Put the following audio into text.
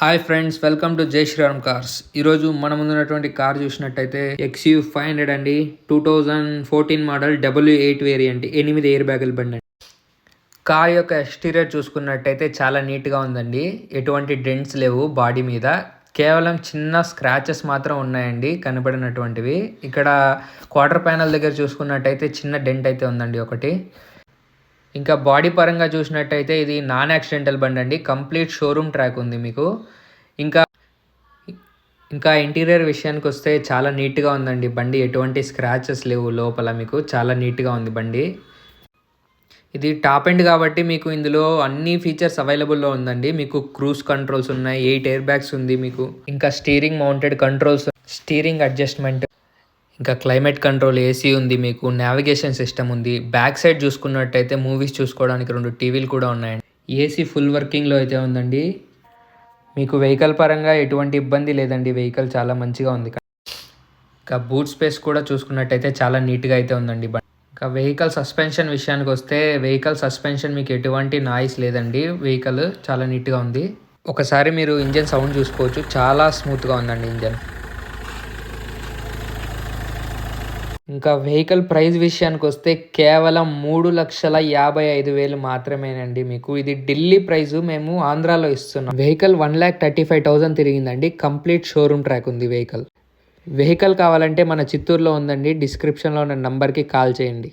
Hi friends, welcome to జై Sriram cars. ఈరోజు మన ముందున్నటువంటి కార్ చూసినట్టయితే XU500 అండి. 2014 మోడల్ W8 వేరియంట్, 8 ఎయిర్ బ్యాగుల బండి అండి. కార్ యొక్క ఎక్స్టీరియర్ చూసుకున్నట్టయితే చాలా నీట్గా ఉందండి. ఎటువంటి డెంట్స్ లేవు బాడీ మీద, కేవలం చిన్న స్క్రాచెస్ మాత్రం ఉన్నాయండి కనబడినటువంటివి. ఇక్కడ క్వార్టర్ ప్యానల్ దగ్గర చూసుకున్నట్టయితే చిన్న డెంట్ అయితే ఉందండి ఒకటి. ఇంకా బాడీ పరంగా చూసినట్టయితే ఇది నాన్ యాక్సిడెంటల్ బండి అండి. కంప్లీట్ షోరూమ్ ట్రాక్ ఉంది మీకు. ఇంకా ఇంకా ఇంటీరియర్ విషయానికి వస్తే చాలా నీట్గా ఉందండి బండి. ఎటువంటి స్క్రాచెస్ లేవు లోపల, మీకు చాలా నీట్గా ఉంది బండి. ఇది టాప్ ఎండ్ కాబట్టి మీకు ఇందులో అన్ని ఫీచర్స్ అవైలబుల్లో ఉందండి. మీకు క్రూజ్ కంట్రోల్స్ ఉన్నాయి, 8 ఎయిర్ బ్యాగ్స్ ఉంది మీకు. ఇంకా steering mounted controls, steering adjustment, ఇంకా క్లైమేట్ కంట్రోల్, ఏసీ ఉంది మీకు, నావిగేషన్ సిస్టమ్ ఉంది. బ్యాక్ సైడ్ చూసుకున్నట్టయితే మూవీస్ చూసుకోవడానికి 2 టీవీలు కూడా ఉన్నాయండి. ఏసీ ఫుల్ వర్కింగ్లో అయితే ఉందండి. మీకు వెహికల్ పరంగా ఎటువంటి ఇబ్బంది లేదండి, వెహికల్ చాలా మంచిగా ఉంది. ఇంకా బూట్ స్పేస్ కూడా చూసుకున్నట్టయితే చాలా నీట్గా అయితే ఉందండి. ఇంకా వెహికల్ సస్పెన్షన్ విషయానికి వస్తే వెహికల్ సస్పెన్షన్ మీకు ఎటువంటి నాయిస్ లేదండి. వెహికల్ చాలా నీట్గా ఉంది. ఒకసారి మీరు ఇంజన్ సౌండ్ చూసుకోవచ్చు, చాలా స్మూత్గా ఉందండి ఇంజన్. ఇంకా వెహికల్ ప్రైస్ విషయానికి వస్తే కేవలం 3,55,000 మాత్రమేనండి మీకు. ఇది ఢిల్లీ ప్రైజు, మేము ఆంధ్రాలో ఇస్తున్నాం. వెహికల్ 1,35,000 తిరిగిందండి. కంప్లీట్ షోరూమ్ ట్రాక్ ఉంది వెహికల్. కావాలంటే మన చిత్తూరులో ఉందండి. డిస్క్రిప్షన్లో ఉన్న నంబర్కి కాల్ చేయండి.